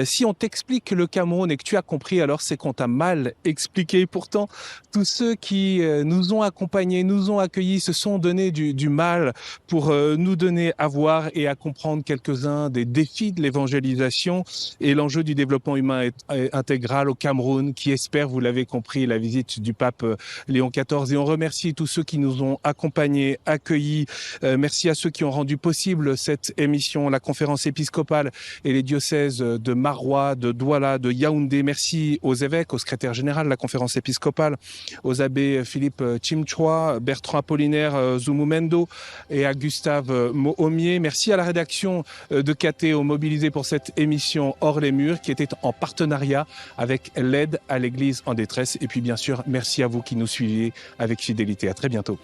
si on t'explique le Cameroun et que tu as compris, alors c'est qu'on t'a mal expliqué. Pourtant, tous ceux qui nous ont accompagnés, nous ont accueillis, se sont donné du mal pour nous donner à voir et à comprendre quelques-uns des défis de l'évangélisation et l'enjeu du développement humain intégral au Cameroun, qui espère, vous l'avez compris, la visite du pape Léon XIV. Et on remercie tous ceux qui nous ont accompagnés, accueillis. Merci à ceux qui ont rendu possible cette émission, la conférence épiscopale et les diocèses de Maroua, de Douala, de Yaoundé. Merci aux évêques, au secrétaire général de la conférence épiscopale, aux abbés Philippe Chimchwa, Bertrand Apollinaire Zumumendo et à Gustave Mohomier. Merci à la rédaction de KTO mobilisée pour cette émission Hors les murs qui était en partenariat avec l'aide à l'Église en détresse. Et puis bien sûr, merci à vous qui nous suiviez avec fidélité. À très bientôt.